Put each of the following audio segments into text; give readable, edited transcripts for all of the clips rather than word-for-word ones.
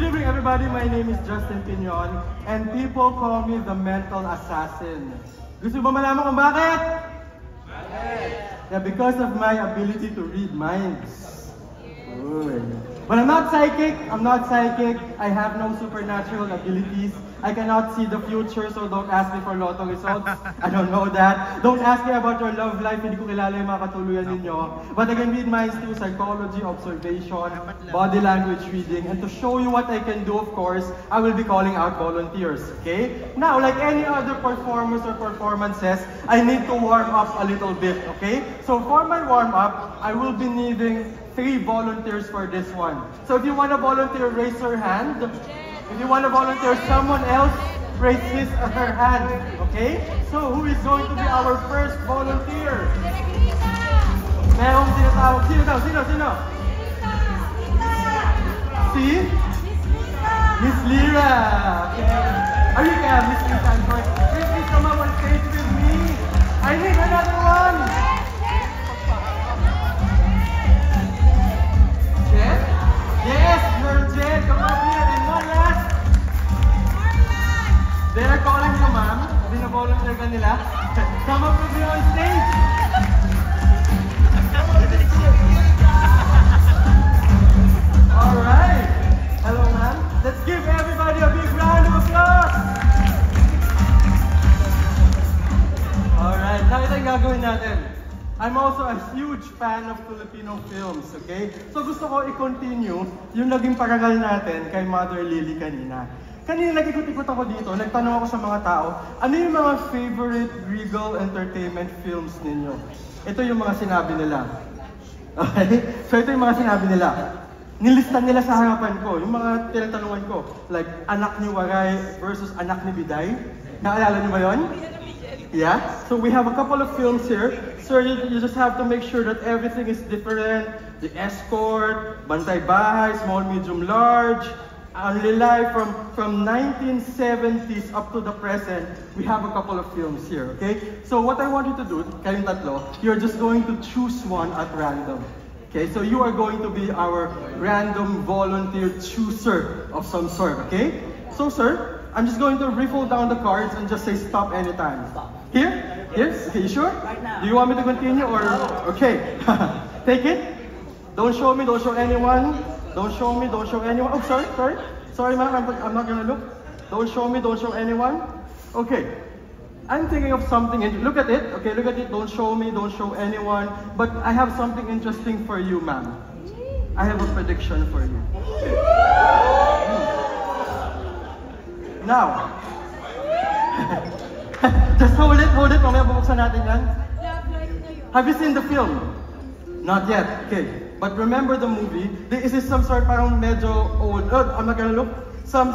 Good evening, everybody. My name is Justin Piñon, and people call me the mental assassin. Gusto mo malaman kung bakit? Yeah, because of my ability to read minds. Good. But I'm not psychic. I have no supernatural abilities. I cannot see the future, so don't ask me for lotto results. I don't know that. Don't ask me about your love life. Hindi ko kilala yung mga katuluyan ninyo. But I can read minds through psychology, observation, body language reading. And to show you what I can do, of course, I will be calling out volunteers. Okay? Now, like any other performers or performances, I need to warm up a little bit. Okay? So for my warm up, I will be needing 3 volunteers for this one. So if you want to volunteer, raise your hand. If you want to volunteer someone else, raise his or her hand. Okay? So who is going to be our first volunteer? Merong tinatawag. Sino? Si? Miss Lira. Okay. Are you there, Miss Lira? I'm sorry. Please come up on stage with me. I need another one. Jet? Yes, you're Jet. Come up here. And one last. They are calling you, ma'am. Bina-volunteer ka nila. Come up with me on stage. Alright. Hello, ma'am. Let's give everybody a big round of applause. Alright. Now ito yung gagawin natin. I'm also a huge fan of Filipino films, okay? So gusto ko i-continue yung naging parangal natin kay Mother Lily kanina. Kanina nag-ikot-ikot ako dito, nagtanong ako sa mga tao, ano yung mga favorite Regal Entertainment films ninyo? Ito yung mga sinabi nila. Okay? So ito yung mga sinabi nila. Nilistan nila sa harapan ko, yung mga tinatanungan ko. Like, Anak ni Waray versus Anak ni Biday. Naalala niyo ba yun? Yeah? So we have a couple of films here. So you just have to make sure that everything is different. The Escort, Bantay Bahay, Small, Medium, Large, Only Life from 1970s up to the present. We have a couple of films here, okay? So what I want you to do, kayong tatlo, you're just going to choose one at random. Okay, so you are going to be our random volunteer chooser of some sort, okay? So sir, I'm just going to riffle down the cards and just say stop anytime. Stop. Here? Yes? Okay, you sure? Right now. Do you want me to continue or? Okay. Take it. Don't show me, don't show anyone. Don't show me, don't show anyone. Oh, sorry. Sorry, ma'am, I'm not gonna look. Don't show me, don't show anyone. Okay. I'm thinking of something. Look at it. Okay, look at it. Don't show me, don't show anyone. But I have something interesting for you, ma'am. I have a prediction for you. Now, just hold it. Mamaya bubuksan natin yan. Have you seen the film? Not yet. Okay. But remember the movie. This is some sort parang medyo old. I'm not gonna look. Some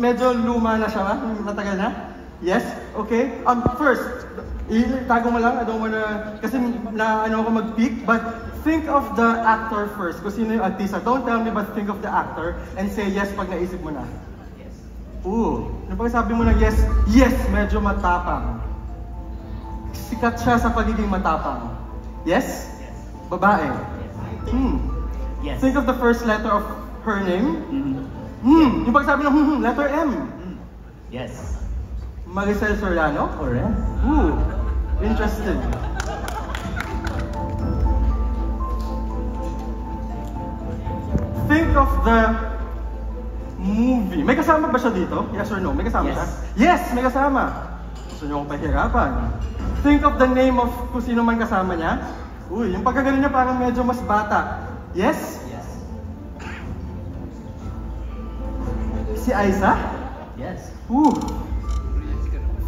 medyo luma na siya. Matagal na. Yes? Okay. First, itago mo lang. I don't wanna, kasi na ano ako mag-peek. But think of the actor first. Kung sino yung artista. Don't tell me, but think of the actor. And say yes pag naisip mo na. Ooh, ano pag sabi mo na yes? Yes, medyo matapang. Sikat siya sa pagiging matapang. Yes? Yes. Babae? Yes. Yes. Think of the first letter of her name. Yung pag sabi ng letter M. Yes. Maricel Soriano? Correct. Ooh, interesting. Think of the movie. May kasama ba siya dito? Yes or no? May kasama Yes. siya? Yes, may kasama. Gusto niyo akong pahirapan. Think of the name of kung sino man kasama niya. Uy, yung pagkagaling niya parang medyo mas bata. Yes? Yes. Si Aiza? Yes. Ooh.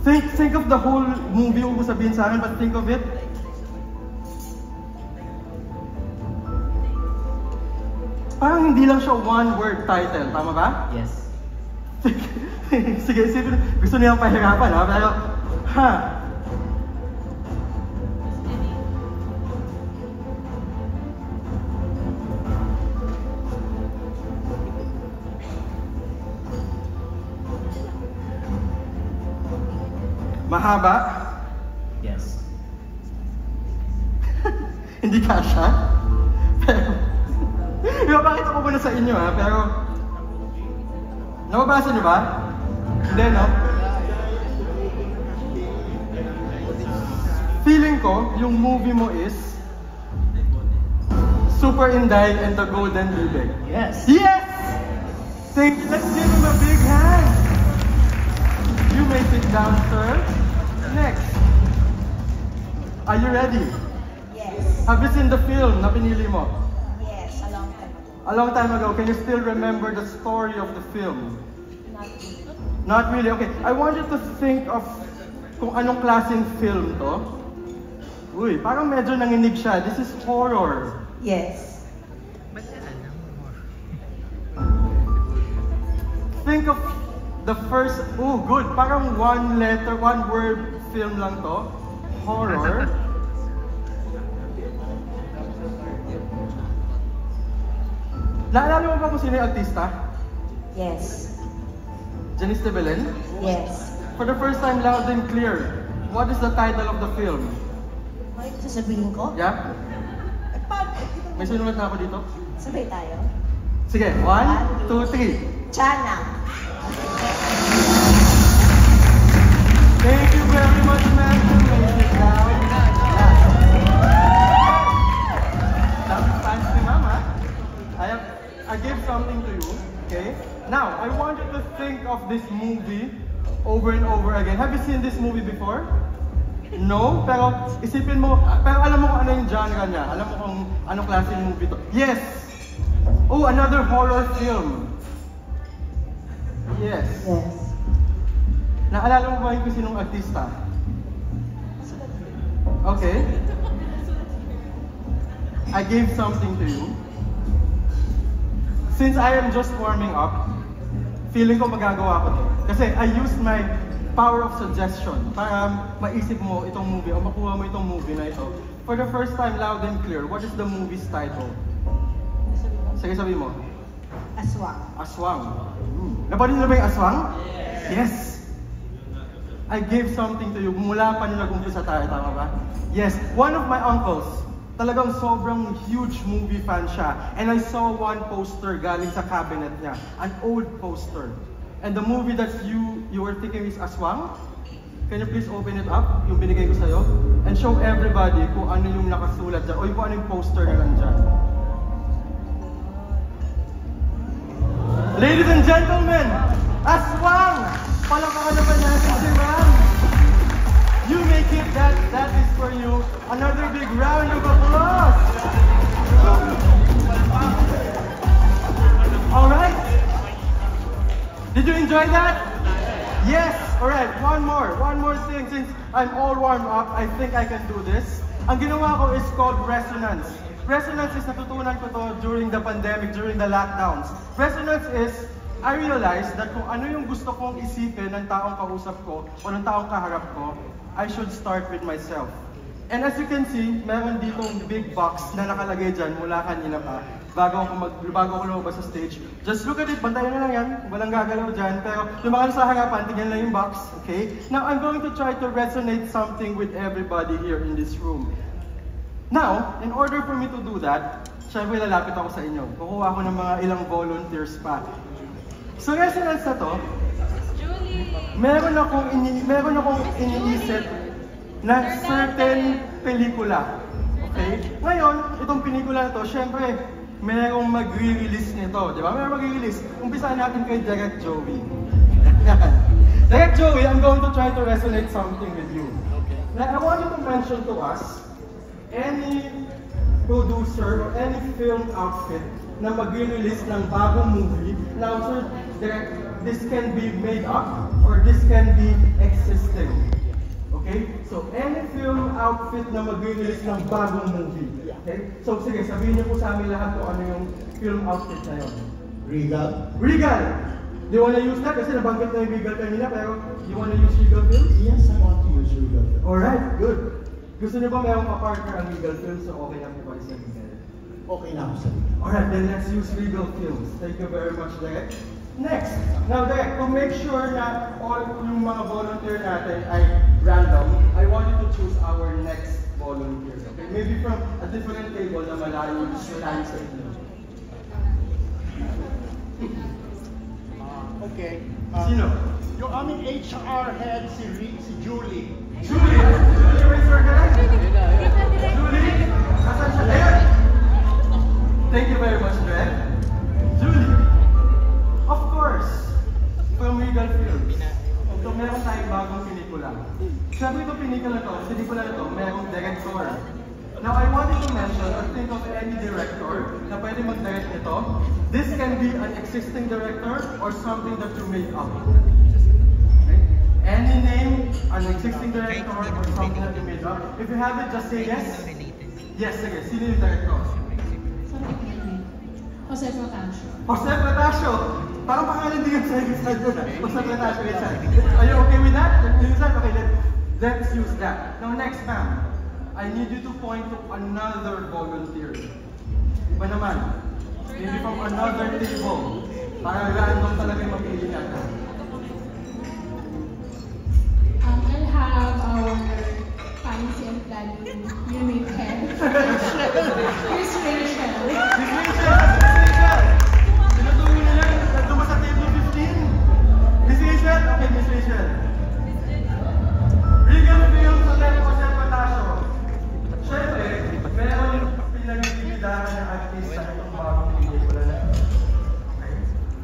Think of the whole movie. Huwag mo sabihin sa akin, but think of it. Parang hindi lang siya one-word title, tama ba? Yes. Sige, isipin. Gusto niyang pahirapan, ha? Pero, ha? Mahaba? Yes. Hindi kasha? Pero, ipapakita ko muna sa inyo, ha? Pero, Nababasa niyo ba? Hindi, no? Feeling ko, yung movie mo is Super Inday and the Golden Bibig. Yes. Yes! Thank you. Let's give him a big hand. You may sit down, sir. Next. Are you ready? Yes. Have you seen the film na pinili mo? Yes, a long time ago. A long time ago. Can you still remember the story of the film? Not really. Not really. Okay. I want you to think of kung anong klaseng film to. Uy, parang medyo nanginig siya. This is horror. Yes. Think of the first, oh good, parang one letter, one word film lang to. Horror. Naalala mo ba kung sino yung artista? Yes. Janice de Belen? Yes. For the first time, loud and clear, what is the title of the film? May sasabihin ko? Yeah? May sinulat na ako dito? Sabay tayo. Sige, 1, 2, 3. Chana. Thank you very much, ma'am. Thanks to Mama. I gave something to you, okay? Now, I want you to think of this movie over and over again. Have you seen this movie before? No? Pero isipin mo, pero alam mo kung ano yung genre niya. Alam mo kung anong klase yung movie to. Yes! Oh, another horror film. Yes. Yes. Naalala mo ba yung sinong artista? Okay. I gave something to you. Since I am just warming up, feeling ko magagawa ko to. Kasi I used my power of suggestion para maisip mo itong movie o makuha mo itong movie na ito. For the first time, loud and clear, what is the movie's title? Sige, sabi mo. Aswang. Aswang. Napanood na ba yung Aswang? Yes. I gave something to you. Mula pa nung nag-umpisa tayo, tama ba? Yes. One of my uncles, talagang sobrang huge movie fan siya. And I saw one poster galing sa cabinet niya. An old poster. And the movie that you were thinking is Aswang? Can you please open it up, yung binigay ko sa'yo? And show everybody kung ano yung nakasulat dyan, o kung ano yung poster na nandyan. Ladies and gentlemen, Aswang! Palakakan naman natin si Ma'am. You may keep that. That is for you. Another big round of applause. Alright. Did you enjoy that? Yes! Alright, one more thing. Since I'm all warmed up, I think I can do this. Ang ginawa ko is called resonance. Resonance is natutunan ko to during the pandemic, during the lockdowns. Resonance is, I realized that kung ano yung gusto kong isipin ng taong kausap ko o ng taong kaharap ko, I should start with myself. And as you can see, meron ditong big box na nakalagay dyan mula kanina pa. Bago ako lumabas sa stage. Just look at it, bantayan na lang yan. Walang gagalaw dyan. Pero yung mga nasa harapan, tingnan lang yung box. Okay? Now, I'm going to try to resonate something with everybody here in this room. Now, in order for me to do that, syempre lalapit ako sa inyo. Kukuha ako ng mga ilang volunteers pa. So, resonance na to, meron akong iniisip na certain pelikula. Okay? Ngayon, itong pelikula na to, syempre, merong magre-release nito, di ba? Merong magre-release. Umpisahan natin kay Direct Joey. Direct Joey, I'm going to try to resonate something with you. Okay. Now, I want you to mention to us any producer or any film outfit na magre-release ng bagong movie. Now, sir, Direct, this can be made up or this can be existing. Okay? So, any film outfit na mag-release ng bagong movie. Okay? So, sige, sabihin niyo po sa amin lahat kung ano yung film outfit na yun. Regal? Regal! Do you wanna use that? Kasi nabanggit na yung Regal kanina, pero you wanna use Regal films? Yes, I want to use Regal. Alright, good. Gusto niyo ba mayroong ka-partner ang Regal films so okay lang po kayo sa Regal? Okay na ako sa Regal. Alright, then let's use Regal films. Thank you very much, Derek. Next, now Derek, to make sure na all yung mga volunteer natin ay random, I want you to choose our next volunteers. Okay? Maybe from a different table na malayo sa inyo. Okay. Sino? Yung aming HR head, si Julie. Julie! Julie, raise your hand! Julie! Asan siya? Ayan! Thank you very much, Greg. Julie! Of course! From Regal Films. So, meron tayong bagong pelikula. Sabi ko pelikula na to, merong director. Now, I wanted to mention or think of any director na pwede mag-direct nito. This can be an existing director or something that you made up. Okay? Any name, an existing director or something that you made up. If you have it, just say yes. Yes, sige. Sino yung director? Jose Protasio. Jose Protasio! Parang pangalan din yung side doon ah. Jose Protasio inside. Are you okay with that? Okay, let's use that. Now next, ma'am. I need you to point to another volunteer. Iba naman. Maybe from another table. Para random talaga yung mapili natin. I'll have our fancy and planning unit head. Miss Rachel. Miss Rachel! Sinutuloy na lang. Nandun ba sa table 15? Miss Rachel? Okay, Miss Rachel. Regal Films Hotel Jose Protasio. Siyempre, meron pinag-ibidahan ng artista na itong bagong pelikula na ito. Okay?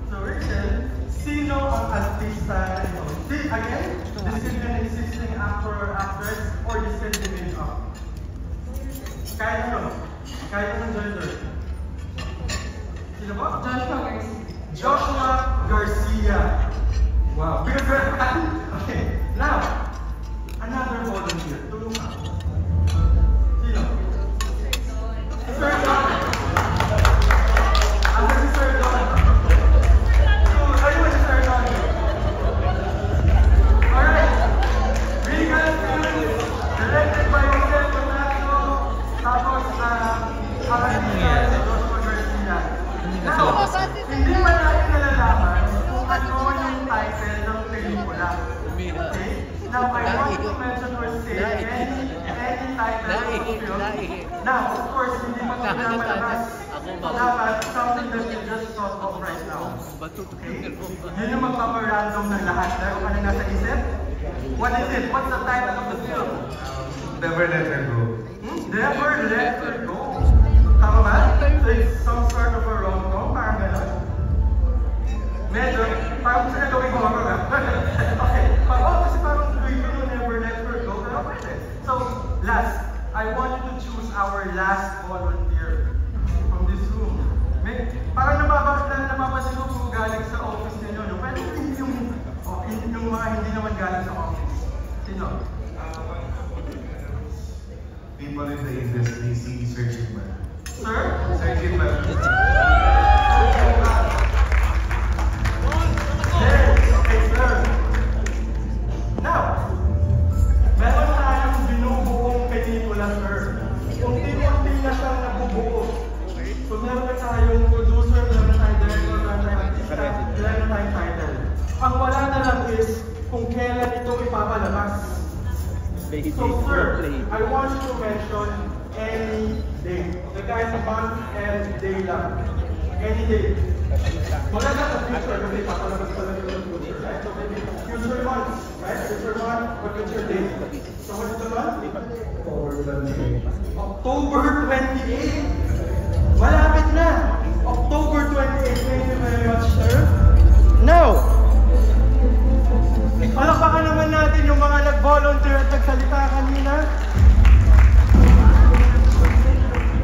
So Rachel, sino ang artista na ito? See, again, this can be an existing actor or actress or this can be made up. Kahit ano? Kahit anong gender. Sino ba? Joshua Garcia. Joshua Garcia. Wow, good man. Okay, now, another volunteer. Tulong ka. Sino? Si Sir Don. Ano si Sir Don? Ano ba si Sir Don? Alright. Regal Films, directed by Jose Protasio. Tapos, ang artista si Joshua Garcia. Now, hindi man natin nalalaman kung ano yung title ng pelikula. Okay? Now, I want to mention or say any title of the film. Now, of course, hindi mo ito pinapalabas. Dapat something that you just thought of right now. Okay? Yun yung magpaparandom ng lahat. Meron ka na nasa isip? What is it? What's the title of the film? Never Let Her Go. Never Let Her Go. Tama ba? So it's some sort of a rom-com, parang gano'n. Medyo, parang gusto na gawin ko ako ba? Okay, kasi parang gawin ko Never Let Her Go, pero pwede. So, last, I want you to choose our last volunteer from this room. Parang napapasin ko kung galing sa office ninyo, no? Pwede yung mga hindi naman galing sa office. Sino? People in the industry see Sir Jimman. Sir? Sir Jimman. Okay, sir. Now, meron tayong binubuong pelikula, sir. Unti-unti na siyang nabubuo. So meron na tayong producer, meron na tayong director, meron na tayong artista, meron na tayong title. Ang wala na lang is kung kailan ito ipapalabas. So sir, I want you to mention any day. The guys month and day lang. Any day. Wala na sa future kasi papalabas pa lang yung future. Right? So maybe future months, right? Future month or future day. So what's the month? October 28. Malapit na. October 28. Thank you very much, sir. Now, palakpakan naman natin yung mga nag-volunteer at nagsalita kanina.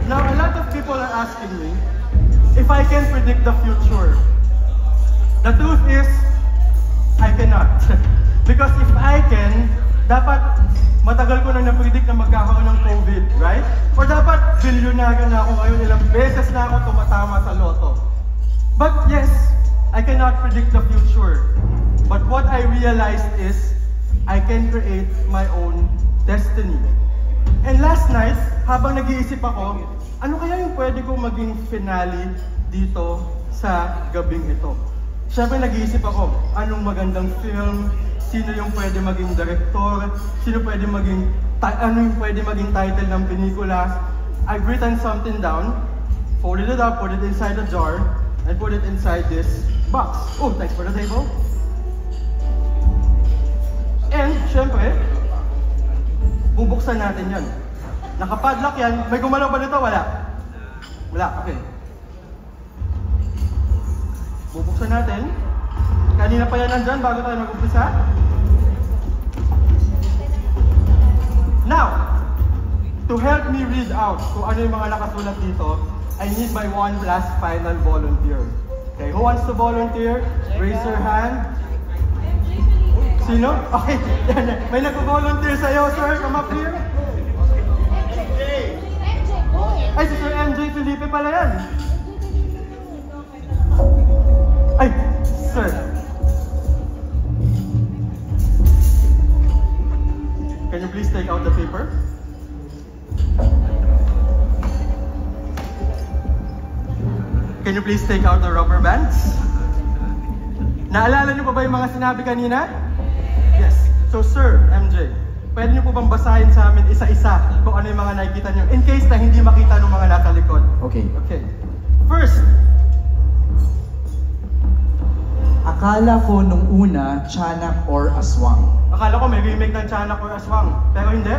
Now, a lot of people are asking me if I can predict the future. The truth is, I cannot. Because if I can, dapat matagal ko na na-predict na magkakaroon ng COVID, right? Or dapat bilyonaryo na ako ngayon, ilang beses na ako tumatama sa loto. But yes, I cannot predict the future. But what I realized is, I can create my own destiny. And last night, habang nag-iisip ako, ano kaya yung pwede kong maging finale dito sa gabing ito? Siyempre nag-iisip ako, anong magandang film, sino yung pwede maging director, sino pwede maging, ano yung pwede maging title ng pelikula. I've written something down, folded it up, put it inside a jar, and put it inside this box. Oh, thanks for the table. And, syempre, bubuksan natin yan. Nakapadlock yan. May gumalaw ba nito? Wala. Wala, okay. Bubuksan natin. Kanina pa yan nandyan bago tayo mag-umpisa. Now, to help me read out kung ano yung mga nakasulat dito, I need my one last final volunteer. Okay, who wants to volunteer? Raise your hand. Sino? Okay, may nag-volunteer sa'yo, sir. Come up here. Ay, si Sir MJ Felipe pala yan. Ay, sir. Can you please take out the paper? Can you please take out the rubber bands? Naalala niyo pa ba yung mga sinabi kanina? Yes. So, Sir MJ, pwede niyo po bang basahin sa amin isa-isa kung ano yung mga nakikita niyo in case na hindi makita ng mga nasa likod? Okay. Okay. First, Akala ko nung una, tiyanak or aswang. akala ko may remake ng Tiyanak or Aswang. Pero hindi.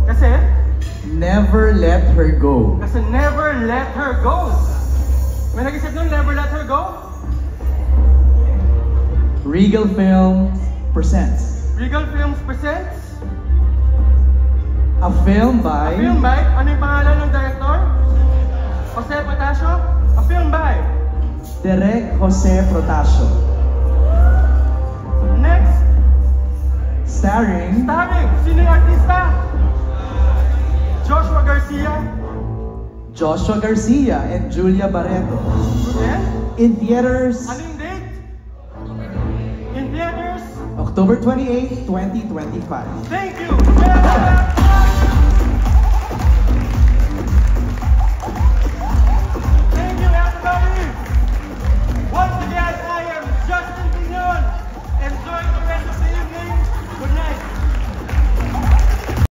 Kasi Never let her go. never let her go. May nag-isip nun, never let her go? Regal Films presents Regal Films presents a film by a film by, ano yung pangalan ng director? Jose Potasio? A film by. Direk Jose Protasio. Next, Starring sino yung artista? Joshua Garcia. Joshua Garcia and Julia Barreto. Then, In theaters, ano yung date? In theaters. October 28, 2025. Thank you.